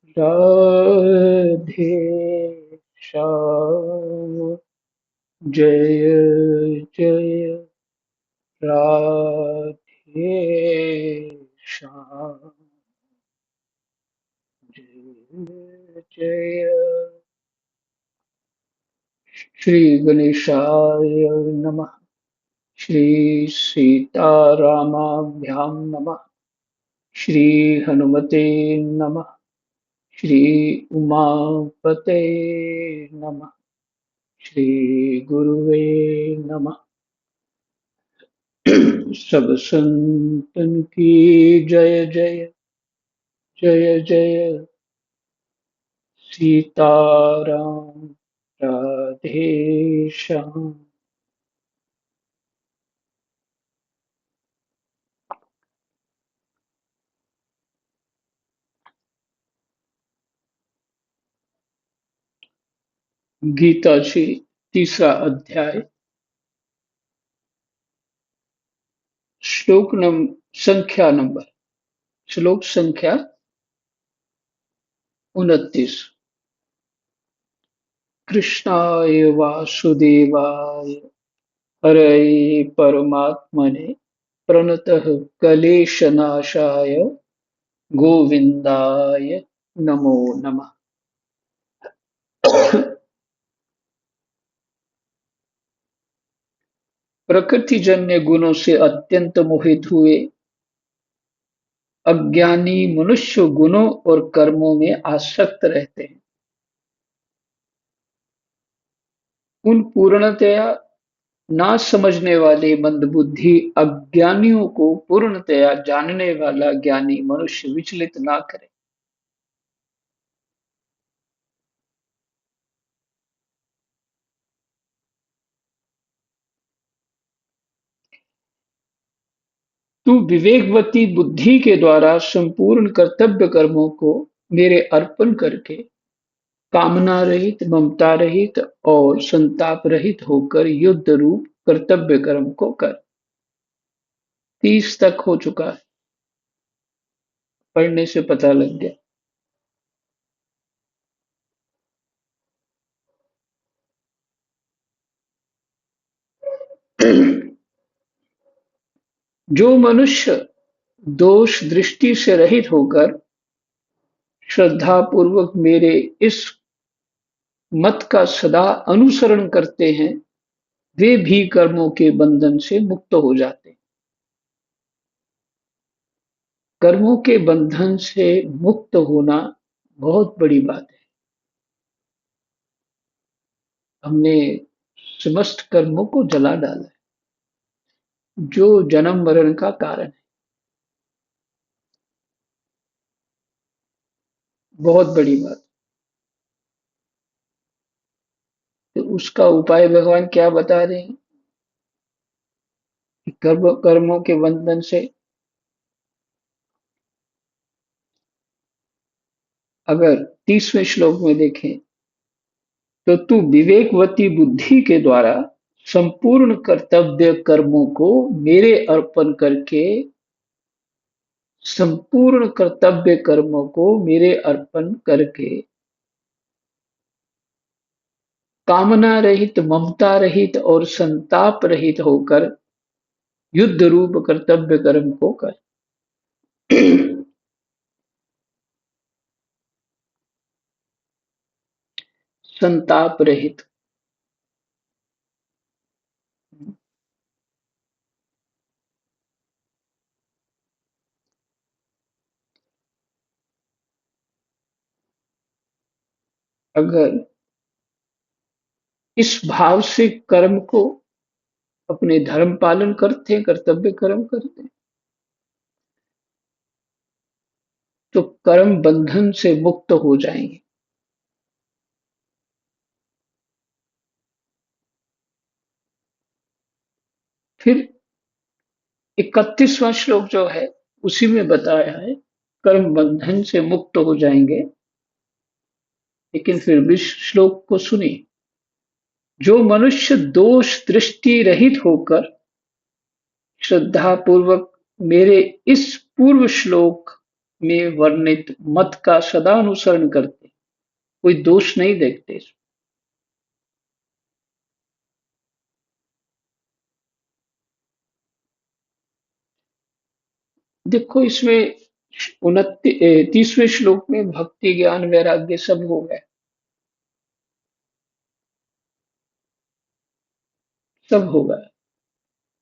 राधे श्याम जय जय राधे श्याम जय जय श्री गणेशाय नमः। श्री सीतारामाभ्यां नमः। श्री हनुमते नमः। श्री उमापते नमः। श्री गुरुवे नमः। सब संतन की जय जय जय जय सीताराम राधे श्याम। गीता जी तीसरा अध्याय श्लोक संख्या नंबर श्लोक संख्या 29। कृष्णाय वासुदेवाय हरये परमात्मने प्रणतः क्लेशनाशाय गोविंदाय नमो नमः। प्रकृतिजन्य गुणों से अत्यंत मोहित हुए अज्ञानी मनुष्य गुणों और कर्मों में आसक्त रहते हैं। उन पूर्णतया ना समझने वाले मंदबुद्धि अज्ञानियों को पूर्णतया जानने वाला ज्ञानी मनुष्य विचलित ना करे। तू विवेकवती बुद्धि के द्वारा संपूर्ण कर्तव्य कर्मों को मेरे अर्पण करके कामना रहित, ममता रहित और संताप रहित होकर युद्ध रूप कर्तव्य कर्म को कर। 30 तक हो चुका है, पढ़ने से पता लग गया। जो मनुष्य दोष दृष्टि से रहित होकर श्रद्धा पूर्वक मेरे इस मत का सदा अनुसरण करते हैं, वे भी कर्मों के बंधन से मुक्त हो जाते हैं। कर्मों के बंधन से मुक्त होना बहुत बड़ी बात है। हमने समस्त कर्मों को जला डाला है, जो जन्म मरण का कारण है। बहुत बड़ी बात। तो उसका उपाय भगवान क्या बता रहे हैं कि कर्मों के बंधन से अगर 30वें श्लोक में देखें तो तू विवेकवती बुद्धि के द्वारा संपूर्ण कर्तव्य कर्मों को मेरे अर्पण करके संपूर्ण कर्तव्य कर्मों को मेरे अर्पण करके कामना रहित, ममता रहित और संताप रहित होकर युद्ध रूप कर्तव्य कर्म को कर। संताप रहित। अगर इस भाव से कर्म को अपने धर्म पालन करते हैं, कर्तव्य कर्म करते हैं, तो कर्म बंधन से मुक्त हो जाएंगे। फिर 31वां श्लोक जो है उसी में बताया है कर्म बंधन से मुक्त हो जाएंगे। लेकिन फिर भी श्लोक को सुनिए। जो मनुष्य दोष दृष्टि रहित होकर श्रद्धा पूर्वक मेरे इस पूर्व श्लोक में वर्णित मत का सदा अनुसरण करते, कोई दोष नहीं देखते इसमें। देखो इसमें 30वें श्लोक में भक्ति ज्ञान वैराग्य सब हो गए, सब हो गए।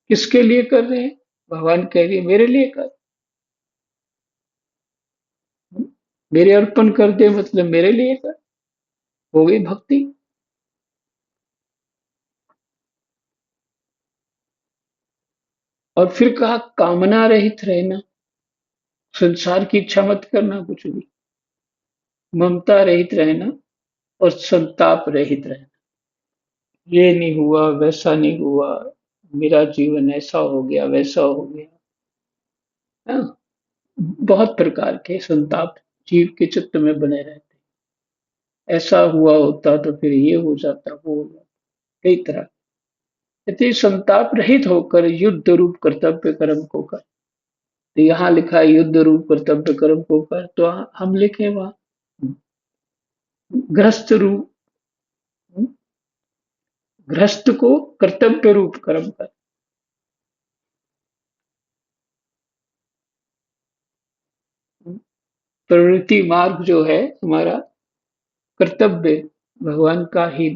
किसके लिए कर रहे हैं? भगवान कह रही है मेरे लिए कर, मेरे अर्पण कर दे मतलब मेरे लिए कर, हो गई भक्ति। और फिर कहा कामना रहित रहना, संसार की इच्छा मत करना कुछ भी, ममता रहित रहना और संताप रहित रहना। ये नहीं हुआ, वैसा नहीं हुआ, मेरा जीवन ऐसा हो गया, वैसा हो गया। हाँ, बहुत प्रकार के संताप जीव के चित्त में बने रहते। ऐसा हुआ होता तो फिर ये हो जाता, वो हो जाता, कई तरह। यदि संताप रहित होकर युद्ध रूप कर्तव्य कर्म को कर, तो यहाँ लिखा है युद्ध रूप कर्तव्य कर्म को कर, तो हम लिखे वहां ग्रस्त रूप, गृहस्थ को कर्तव्य रूप कर्म कर। प्रवृत्ति मार्ग जो है हमारा कर्तव्य भगवान का ही,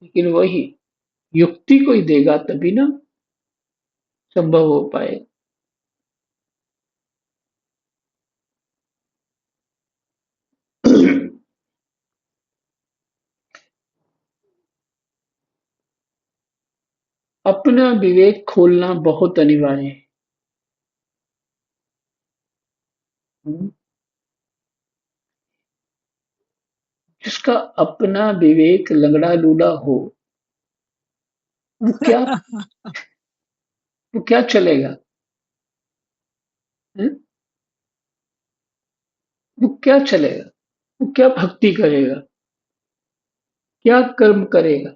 लेकिन वही युक्ति कोई देगा तभी ना संभव हो पाए। अपना विवेक खोलना बहुत अनिवार्य है। जिसका अपना विवेक लंगड़ा लूला हो, वो क्या, वो क्या चलेगा? हैं? वो क्या चलेगा? वो क्या भक्ति करेगा? क्या कर्म करेगा?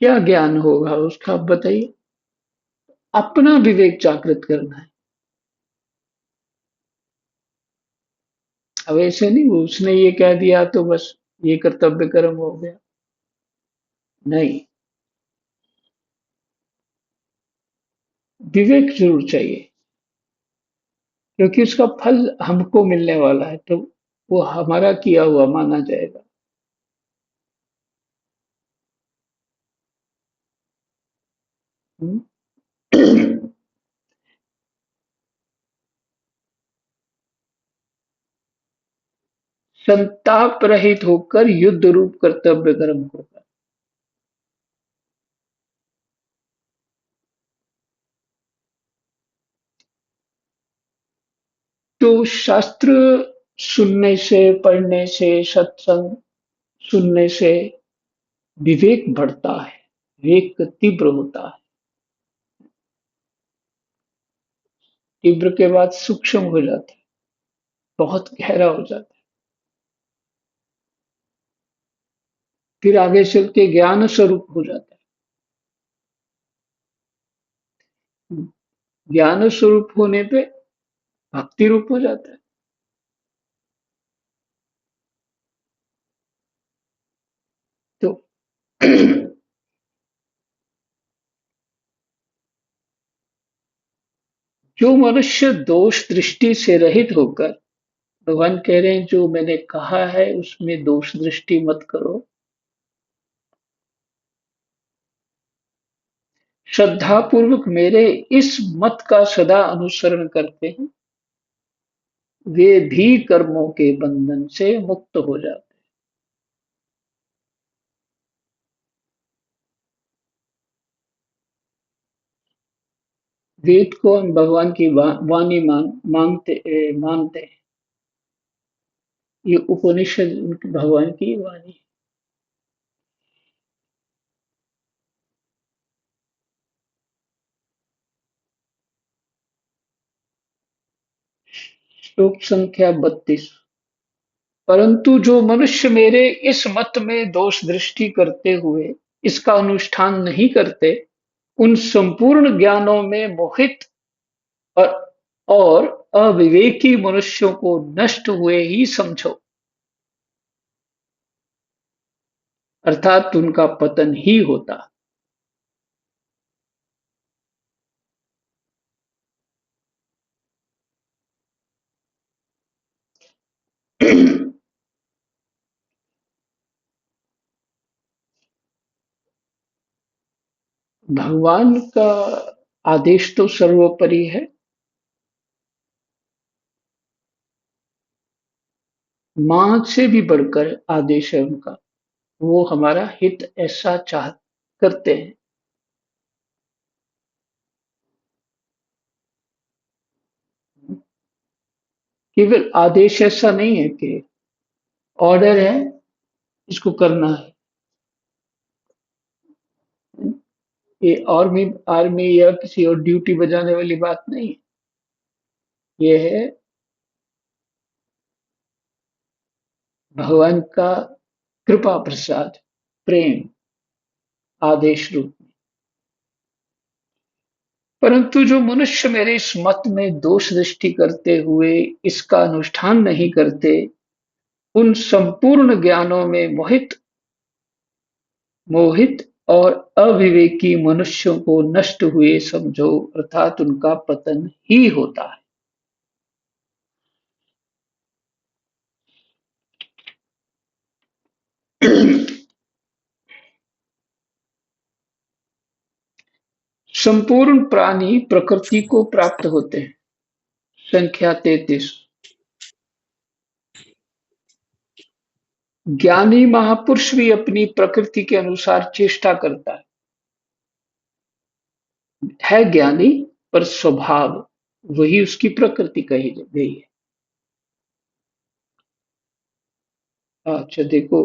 क्या ज्ञान होगा उसका? आप बताइए। अपना विवेक जागृत करना है। अब ऐसे नहीं वो उसने ये कह दिया तो बस ये कर्तव्य कर्म हो गया, नहीं। विवेक जरूर चाहिए, क्योंकि उसका फल हमको मिलने वाला है, तो वो हमारा किया हुआ माना जाएगा। हम्म। संताप रहित होकर युद्ध रूप कर्तव्य कर्म को कर। तो शास्त्र सुनने से, पढ़ने से, सत्संग सुनने से विवेक बढ़ता है, विवेक तीव्र होता है। तीव्र के बाद सूक्ष्म हो जाता है, बहुत गहरा हो जाता है। फिर आगे चल के ज्ञान स्वरूप हो जाता है। ज्ञान स्वरूप होने पे भक्ति रूप हो जाता है। तो जो मनुष्य दोष दृष्टि से रहित होकर, भगवान कह रहे हैं जो मैंने कहा है उसमें दोष दृष्टि मत करो, श्रद्धा पूर्वक मेरे इस मत का सदा अनुसरण करते हैं, वे भी कर्मों के बंधन से मुक्त हो जाते हैं। वेद को हम भगवान की वाणी मानते हैं। ये उपनिषद भगवान की वाणी। श्लोक संख्या 32। परंतु जो मनुष्य मेरे इस मत में दोष दृष्टि करते हुए इसका अनुष्ठान नहीं करते, उन संपूर्ण ज्ञानों में मोहित और और अविवेकी मनुष्यों को नष्ट हुए ही समझो, अर्थात उनका पतन ही होता। भगवान का आदेश तो सर्वोपरि है। मां से भी बढ़कर आदेश है उनका। वो हमारा हित ऐसा चाह करते हैं। केवल आदेश ऐसा नहीं है कि ऑर्डर है, इसको करना है। ये आर्मी आर्मी या किसी और ड्यूटी बजाने वाली बात नहीं है। ये है भगवान का कृपा प्रसाद, प्रेम, आदेश रूप में। परंतु जो मनुष्य मेरे इस मत में दोष दृष्टि करते हुए इसका अनुष्ठान नहीं करते, उन संपूर्ण ज्ञानों में मोहित मोहित और अविवेकी मनुष्यों को नष्ट हुए समझो, अर्थात उनका पतन ही होता है। संपूर्ण प्राणी प्रकृति को प्राप्त होते हैं। संख्या 33। ज्ञानी महापुरुष भी अपनी प्रकृति के अनुसार चेष्टा करता है ज्ञानी, पर स्वभाव वही उसकी प्रकृति कही गई है। अच्छा देखो,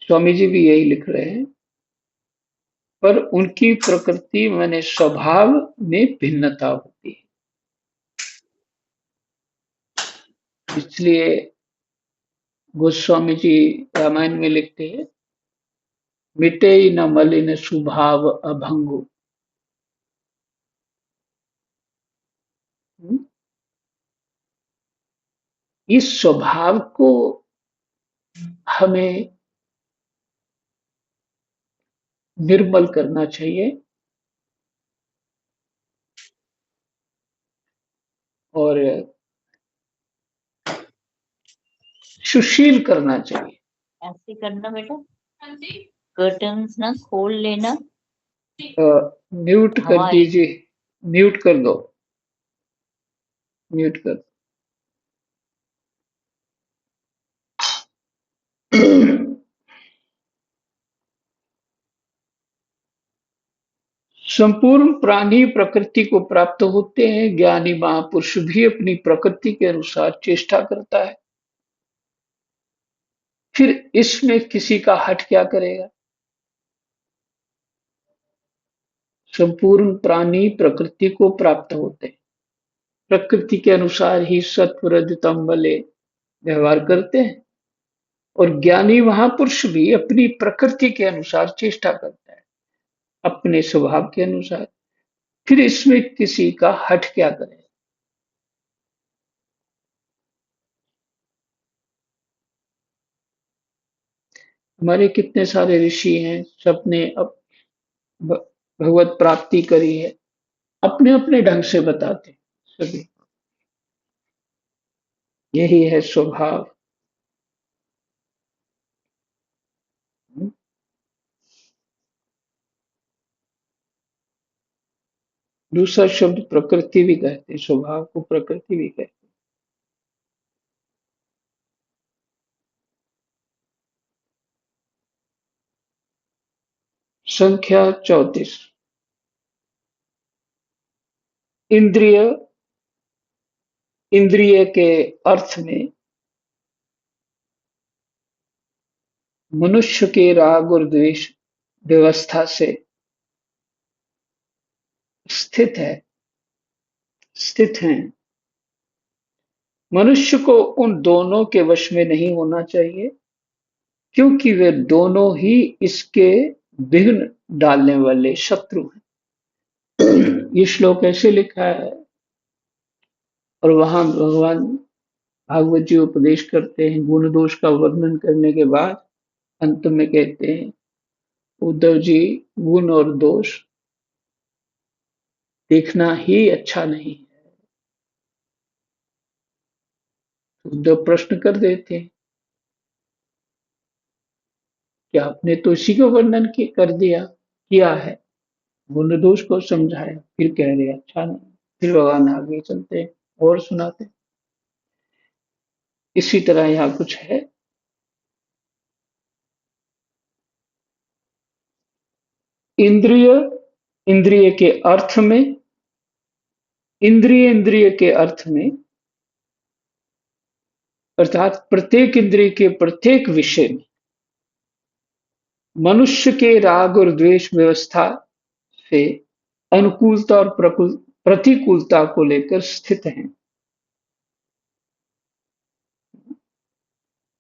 स्वामी जी भी यही लिख रहे हैं, पर उनकी प्रकृति माने स्वभाव में भिन्नता होती है। इसलिए गोस्वामी जी रामायण में लिखते हैं, मिटे न मलिन स्वभाव अभंगु। इस स्वभाव को हमें निर्मल करना चाहिए और सुशील करना चाहिए। ऐसे करना बेटा, कर्टन्स ना खोल लेना। म्यूट कर दीजिए, म्यूट कर दो, म्यूट कर। संपूर्ण प्राणी प्रकृति को प्राप्त होते हैं। ज्ञानी महापुरुष भी अपनी प्रकृति के अनुसार चेष्टा करता है। फिर इसमें किसी का हट क्या करेगा? संपूर्ण प्राणी प्रकृति को प्राप्त होते हैं, प्रकृति के अनुसार ही सत्व रजतम बले व्यवहार करते हैं। और ज्ञानी महापुरुष भी अपनी प्रकृति के अनुसार चेष्टा करता है, अपने स्वभाव के अनुसार। फिर इसमें किसी का हट क्या करेगा? हमारे कितने सारे ऋषि हैं, सबने अब भगवत प्राप्ति करी है, अपने अपने ढंग से बताते सभी। यही है स्वभाव। दूसरा शब्द प्रकृति भी कहते हैं, स्वभाव को प्रकृति भी कहते हैं। संख्या 34। इंद्रिय इंद्रिय के अर्थ में मनुष्य के राग और द्वेष व्यवस्था से स्थित है स्थित हैं। मनुष्य को उन दोनों के वश में नहीं होना चाहिए, क्योंकि वे दोनों ही इसके विघ्न डालने वाले शत्रु हैं। ये श्लोक ऐसे लिखा है, और वहां भगवान भागवत जी उपदेश करते हैं, गुण दोष का वर्णन करने के बाद अंत में कहते हैं, उद्धव जी, गुण और दोष देखना ही अच्छा नहीं है। उद्धव प्रश्न कर देते हैं कि आपने तो इसी का वर्णन कर दिया, किया है, गुण दोष को समझाया, फिर कह रहे अच्छा नहीं। फिर भगवान आगे चलते हैं और सुनाते हैं। इसी तरह यहाँ कुछ है। इंद्रिय, इंद्रिय के अर्थ में, इंद्रिय इंद्रिय के अर्थ में, अर्थात प्रत्येक इंद्रिय के प्रत्येक विषय में मनुष्य के राग और द्वेष व्यवस्था से अनुकूलता और प्रतिकूलता को लेकर स्थित हैं।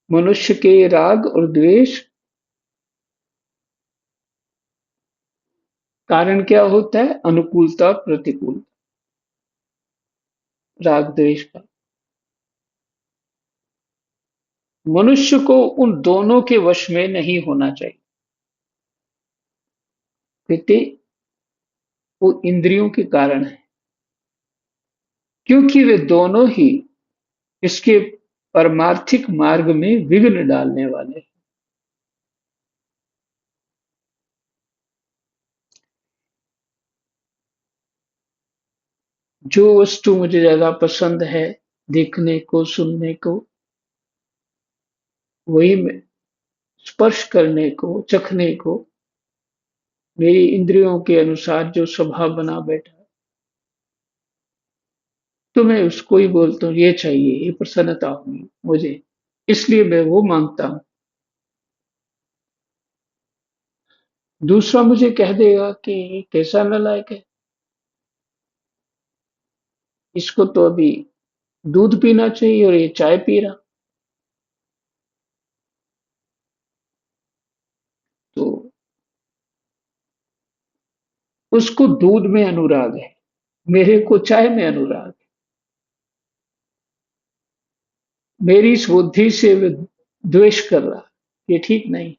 मनुष्य के राग और द्वेष कारण क्या होता है? अनुकूलता और प्रतिकूलता, राग द्वेष का। मनुष्य को उन दोनों के वश में नहीं होना चाहिए। कहते वो इंद्रियों के कारण है, क्योंकि वे दोनों ही इसके परमार्थिक मार्ग में विघ्न डालने वाले हैं। जो वस्तु मुझे ज्यादा पसंद है देखने को, सुनने को, वही मैं स्पर्श करने को, चखने को, मेरी इंद्रियों के अनुसार जो स्वभाव बना बैठा है, तो मैं उसको ही बोलता हूँ, ये चाहिए, ये प्रसन्नता होगी मुझे, इसलिए मैं वो मांगता हूँ। दूसरा मुझे कह देगा कि ये कैसा नालायक है, इसको तो अभी दूध पीना चाहिए और ये चाय पी रहा। तो उसको दूध में अनुराग है, मेरे को चाय में अनुराग है। मेरी इस बुद्धि से वो द्वेष कर रहा, ये ठीक नहीं।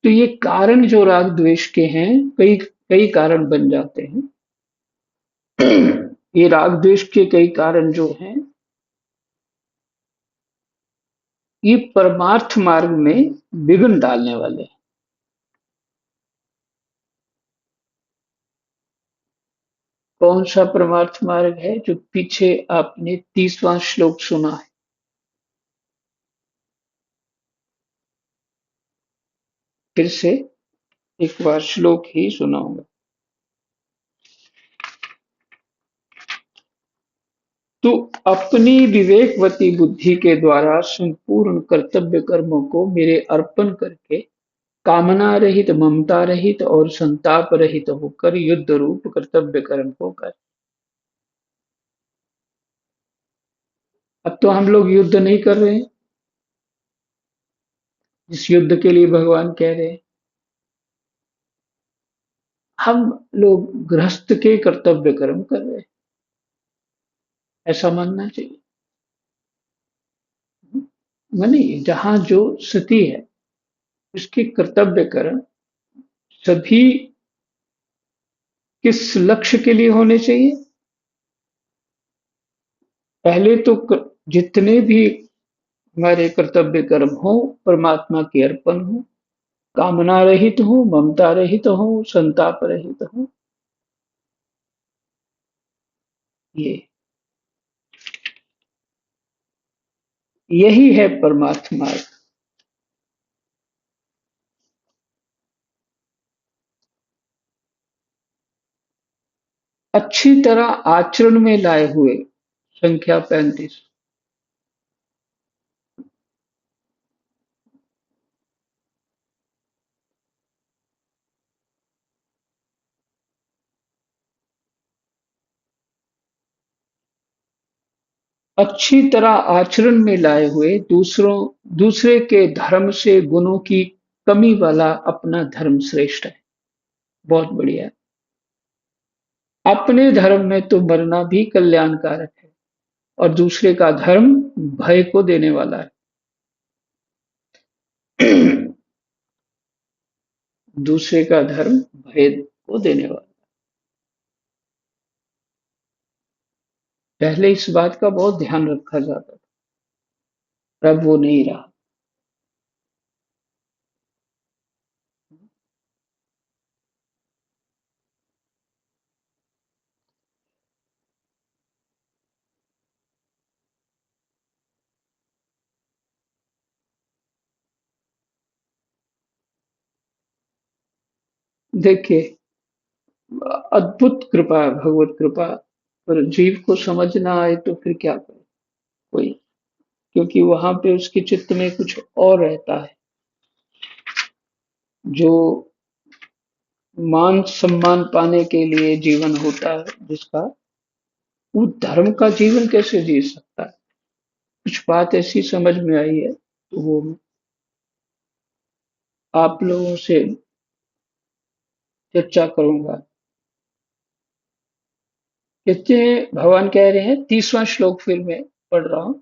तो ये कारण जो राग द्वेष के हैं, कई कई कारण बन जाते हैं। ये राग द्वेष के कई कारण जो हैं, ये परमार्थ मार्ग में विघ्न डालने वाले हैं। कौन सा परमार्थ मार्ग है? जो पीछे आपने 30वां श्लोक सुना है। फिर से एक बार श्लोक ही सुनाऊंगा। तो अपनी विवेकवती बुद्धि के द्वारा संपूर्ण कर्तव्य कर्मों को मेरे अर्पण करके कामना रहित, ममता रहित और संताप रहित होकर युद्ध रूप कर्तव्य कर्म को कर। अब तो हम लोग युद्ध नहीं कर रहे हैं, जिस युद्ध के लिए भगवान कह रहे हैं। हम लोग गृहस्थ के कर्तव्य कर्म कर रहे हैं, ऐसा मानना चाहिए। माने जहां जो स्थिति है, उसके कर्तव्य कर्म सभी किस लक्ष्य के लिए होने चाहिए? पहले तो जितने भी हमारे कर्तव्य कर्म हो, परमात्मा के अर्पण हो, कामना रहित हो, ममता रहित हो, संताप रहित हो। ये यही है परमार्थ मार्ग। अच्छी तरह आचरण में लाए हुए, संख्या 35। अच्छी तरह आचरण में लाए हुए दूसरे के धर्म से गुणों की कमी वाला अपना धर्म श्रेष्ठ है। बहुत बढ़िया। अपने धर्म में तो मरना भी कल्याणकारक है और दूसरे का धर्म भय को देने वाला है। दूसरे का धर्म भय को देने वाला। पहले इस बात का बहुत ध्यान रखा जाता था, अब वो नहीं रहा। देखिए, अद्भुत कृपा है, भगवत कृपा। पर जीव को समझ ना आए तो फिर क्या करे कोई, क्योंकि वहां पे उसके चित्त में कुछ और रहता है, जो मान सम्मान पाने के लिए जीवन होता है जिसका, वो धर्म का जीवन कैसे जी सकता है। कुछ बात ऐसी समझ में आई है तो वो मैं आप लोगों से चर्चा करूंगा। कहते हैं, भगवान कह रहे हैं, 30वां श्लोक फिर मैं पढ़ रहा हूं।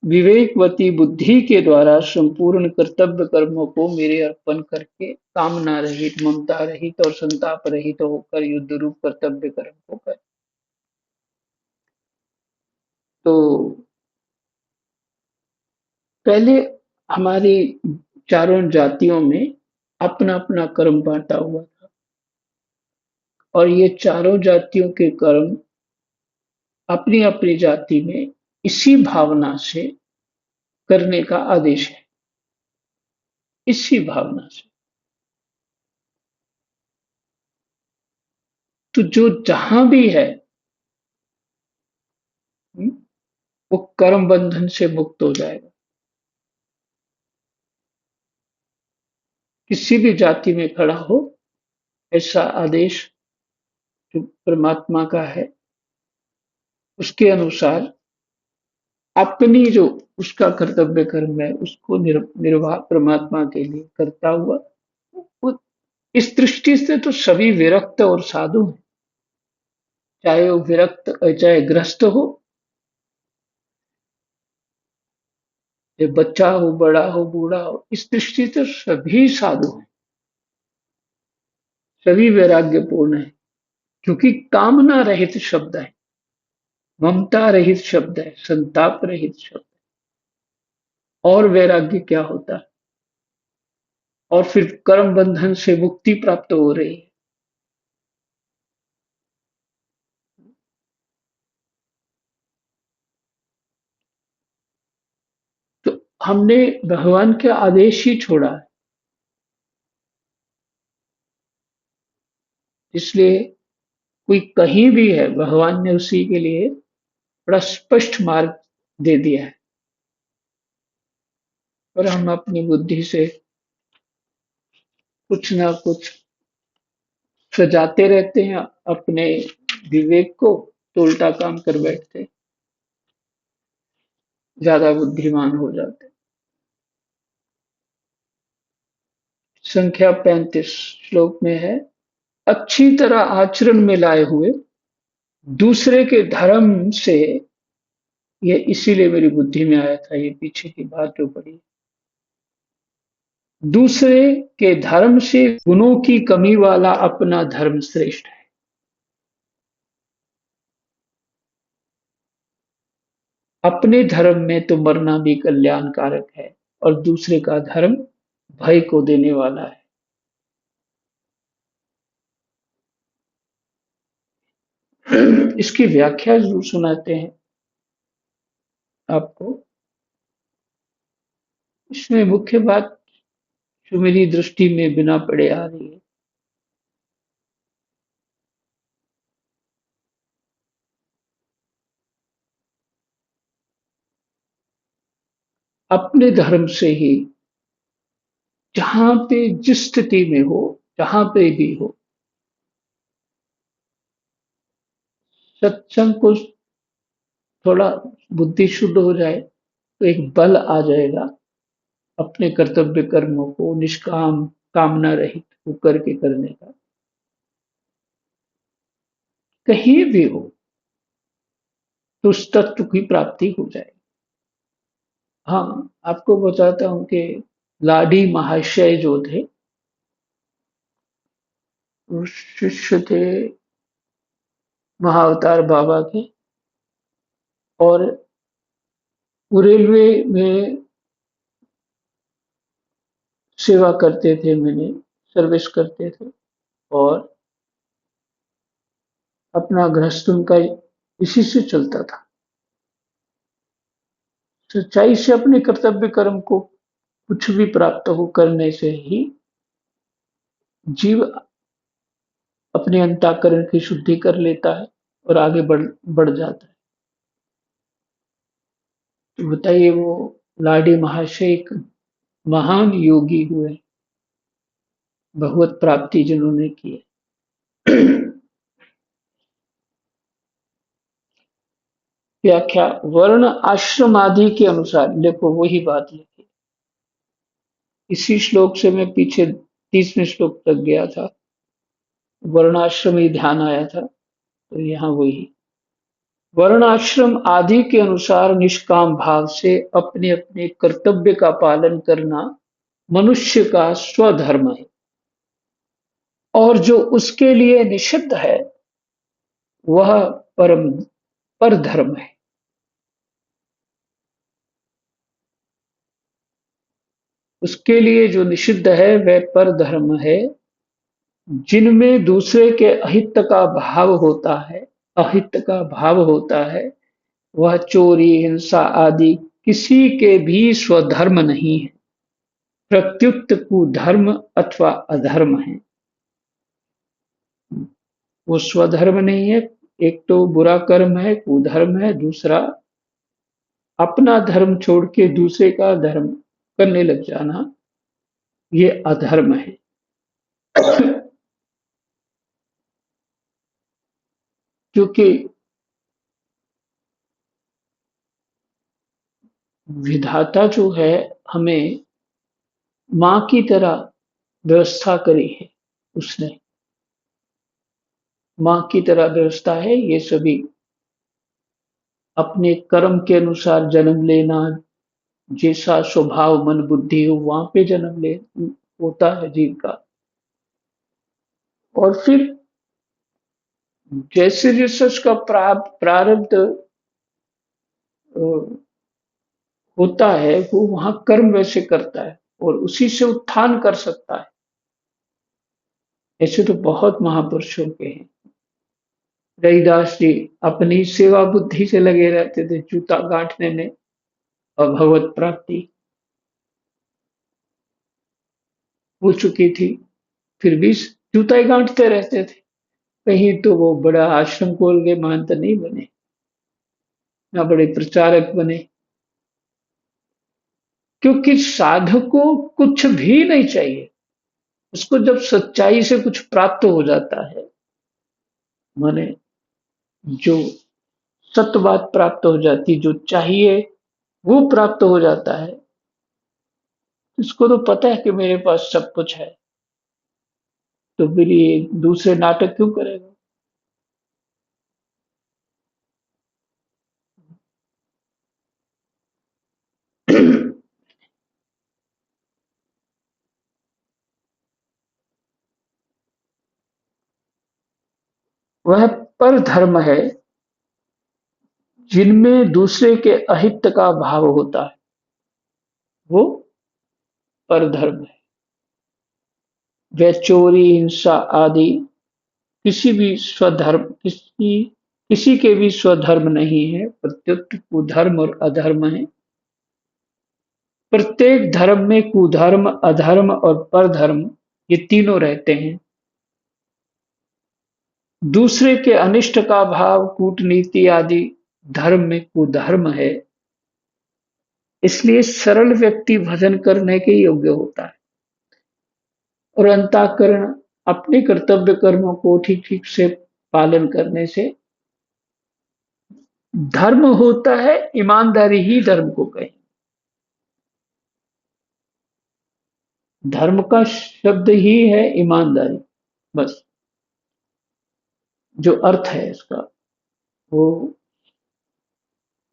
विवेकवती बुद्धि के द्वारा संपूर्ण कर्तव्य कर्मों को मेरे अर्पण करके कामना रहित, ममता रहित और संताप रहित होकर युद्ध रूप कर्तव्य कर्म को कर। तो पहले हमारी चारों जातियों में अपना अपना कर्म बांटा हुआ था और ये चारों जातियों के कर्म अपनी अपनी जाति में इसी भावना से करने का आदेश है, इसी भावना से। तो जो जहां भी है, हम्म, वो कर्म बंधन से मुक्त हो जाएगा। किसी भी जाति में खड़ा हो, ऐसा आदेश जो परमात्मा का है, उसके अनुसार अपनी जो उसका कर्तव्य कर्म है उसको निर्वाह परमात्मा के लिए करता हुआ, वो इस दृष्टि से तो सभी विरक्त और साधु हैं, चाहे वो विरक्त चाहे ग्रस्त हो, चाहे बच्चा हो, बड़ा हो, बूढ़ा हो, इस दृष्टि से सभी साधु हैं, सभी वैराग्यपूर्ण है, क्योंकि कामना रहित शब्द है, ममता रहित शब्द है, संताप रहित शब्द है। और वैराग्य क्या होता है, और फिर कर्म बंधन से मुक्ति प्राप्त हो रही है। तो हमने भगवान के आदेश ही छोड़ा है, इसलिए कोई कहीं भी है, भगवान ने उसी के लिए बड़ा स्पष्ट मार्ग दे दिया है, और हम अपनी बुद्धि से कुछ ना कुछ सजाते रहते हैं अपने विवेक को, तो उल्टा काम कर बैठते हैं, ज्यादा बुद्धिमान हो जाते हैं। संख्या 35 श्लोक में है, अच्छी तरह आचरण में लाए हुए दूसरे के धर्म से, ये इसीलिए मेरी बुद्धि में आया था ये पीछे की बात जो पड़ी, दूसरे के धर्म से गुणों की कमी वाला अपना धर्म श्रेष्ठ है। अपने धर्म में तो मरना भी कल्याणकारक है और दूसरे का धर्म भय को देने वाला है। इसकी व्याख्या जरूर सुनाते हैं आपको। इसमें मुख्य बात जो मेरी दृष्टि में बिना पढ़े आ रही है, अपने धर्म से ही जहां पे जिस स्थिति में हो, जहां पे भी हो, सत्संग को थोड़ा बुद्धि शुद्ध हो जाए तो एक बल आ जाएगा अपने कर्तव्य कर्मों को निष्काम कामना रहित होकर के करने का। कहीं भी हो तो उस तत्व की प्राप्ति हो जाए। हाँ, आपको बताता हूँ कि लाडी महाशय जो थे, वो शिष्य थे महाअवतार बाबा के, और वो रेलवे में सेवा करते थे, मैंने सर्विस करते थे, और अपना गृहस्थ उनका इसी से चलता था। सच्चाई से अपने कर्तव्य कर्म को कुछ भी प्राप्त हो करने से ही जीव अपने अंतःकरण की शुद्धि कर लेता है और आगे बढ़ जाता है। तो बताइए, वो लाडी महाशय एक महान योगी हुए, भगवत प्राप्ति जिन्होंने की है। व्याख्या, वर्ण आश्रम आदि के अनुसार, देखो वही बात लिखी इसी श्लोक से, मैं पीछे 30वें श्लोक तक गया था, वर्णाश्रम ही ध्यान आया था, तो यहाँ वही, वर्णाश्रम आदि के अनुसार निष्काम भाव से अपने अपने कर्तव्य का पालन करना मनुष्य का स्वधर्म है, और जो उसके लिए निषिद्ध है वह परम पर धर्म है। उसके लिए जो निषिद्ध है वह पर धर्म है, जिनमें दूसरे के अहित का भाव होता है, अहित का भाव होता है, वह चोरी हिंसा आदि किसी के भी स्वधर्म नहीं है, प्रत्युत कुधर्म अथवा अधर्म है। वो स्वधर्म नहीं है, एक तो बुरा कर्म है, कुधर्म है, दूसरा अपना धर्म छोड़ के दूसरे का धर्म करने लग जाना, ये अधर्म है। क्योंकि विधाता जो है हमें माँ की तरह व्यवस्था करी है, उसने माँ की तरह व्यवस्था है, ये सभी अपने कर्म के अनुसार जन्म लेना, जैसा स्वभाव मन बुद्धि हो वहां पे जन्म ले होता है जीव का, और फिर जैसे जैसे उसका प्रारब्ध होता है, वो वहां कर्म वैसे करता है और उसी से उत्थान कर सकता है। ऐसे तो बहुत महापुरुषों के हैं। रविदास जी अपनी सेवा बुद्धि से लगे रहते थे जूता गांठने में, और भगवत प्राप्ति हो चुकी थी, फिर भी जूता ही गांठते रहते थे। कहीं तो वो बड़ा आश्रम खोल के महंत नहीं बने, ना बड़े प्रचारक बने, क्योंकि साधु को कुछ भी नहीं चाहिए। उसको जब सच्चाई से कुछ प्राप्त हो जाता है, माने जो सत्य बात प्राप्त हो जाती, जो चाहिए वो प्राप्त हो जाता है, इसको तो पता है कि मेरे पास सब कुछ है, तो फिर ये दूसरे नाटक क्यों करेगा। वह पर धर्म है, जिनमें दूसरे के अहित का भाव होता है, वो पर धर्म है। वह चोरी हिंसा आदि किसी भी स्वधर्म किसी के भी स्वधर्म नहीं है, प्रत्युत कुधर्म और अधर्म है। प्रत्येक धर्म में कुधर्म अधर्म और परधर्म, ये तीनों रहते हैं। दूसरे के अनिष्ट का भाव कूटनीति आदि धर्म में कुधर्म है। इसलिए सरल व्यक्ति भजन करने के योग्य होता है, और अंतःकरण अपने कर्तव्य कर्मों को ठीक ठीक से पालन करने से धर्म होता है, ईमानदारी ही धर्म को कहें। धर्म का शब्द ही है ईमानदारी, बस। जो अर्थ है इसका, वो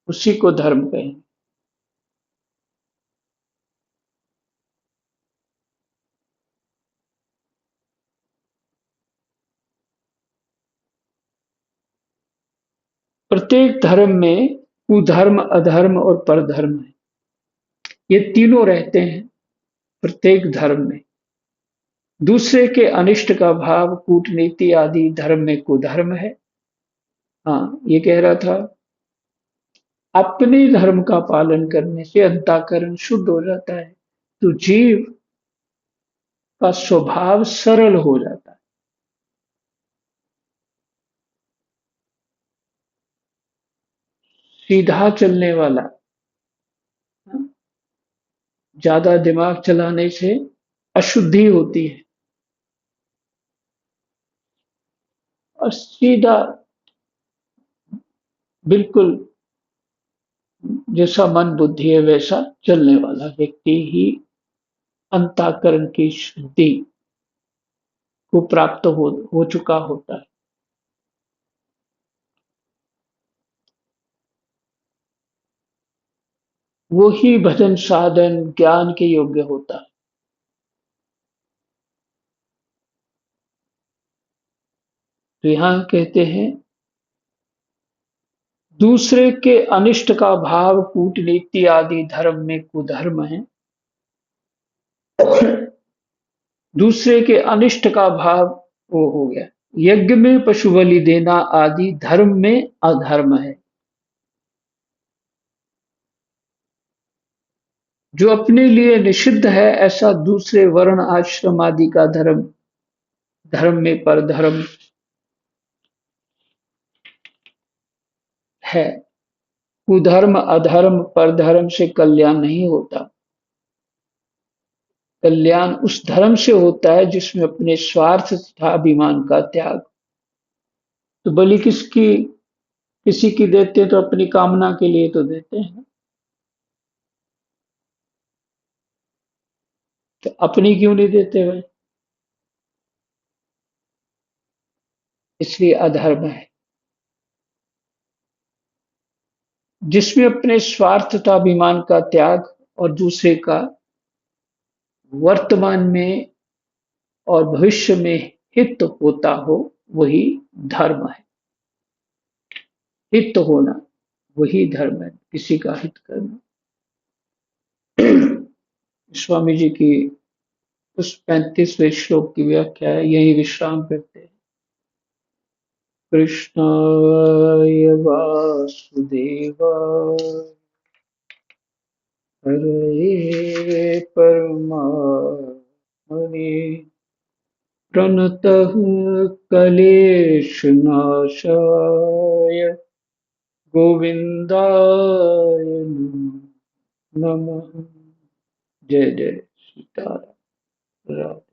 उसी को धर्म कहें। प्रत्येक धर्म में कुधर्म, अधर्म और परधर्म है। ये तीनों रहते हैं प्रत्येक धर्म में। दूसरे के अनिष्ट का भाव, कूटनीति आदि धर्म में कुधर्म है। हाँ, ये कह रहा था, अपने धर्म का पालन करने से अंतःकरण शुद्ध हो जाता है, तो जीव का स्वभाव सरल हो जाता है। सीधा चलने वाला। हाँ, ज्यादा दिमाग चलाने से अशुद्धि होती है, और सीधा बिल्कुल जैसा मन बुद्धि है वैसा चलने वाला व्यक्ति ही अंतःकरण की शुद्धि को प्राप्त हो चुका होता है। वो ही भजन साधन ज्ञान के योग्य होता है। तो यहाँ कहते हैं, दूसरे के अनिष्ट का भाव, कूटनीति आदि धर्म में कुधर्म है। दूसरे के अनिष्ट का भाव वो हो गया। यज्ञ में पशु बलि देना आदि धर्म में अधर्म है। जो अपने लिए निषिद्ध है, ऐसा दूसरे वर्ण आश्रम आदि का धर्म, धर्म में परधर्म है। कुधर्म, अधर्म, परधर्म से कल्याण नहीं होता। कल्याण उस धर्म से होता है जिसमें अपने स्वार्थ तथा अभिमान का त्याग। तो बलि किसकी किसी की देते तो अपनी कामना के लिए तो देते हैं, तो अपनी क्यों नहीं देते भाई? इसलिए अधर्म है। जिसमें अपने स्वार्थ तथा अभिमान का त्याग और दूसरे का वर्तमान में और भविष्य में हित होता हो, वही धर्म है। हित होना वही धर्म है, किसी का हित करना। स्वामी जी की उस 35वें श्लोक की व्याख्या है, यही विश्राम करते हैं। कृष्णाय वासुदेवाय हरये परमात्मने प्रणतः क्लेशनाशाय गोविंदाय नमः। जय जय सीताराम। राधे।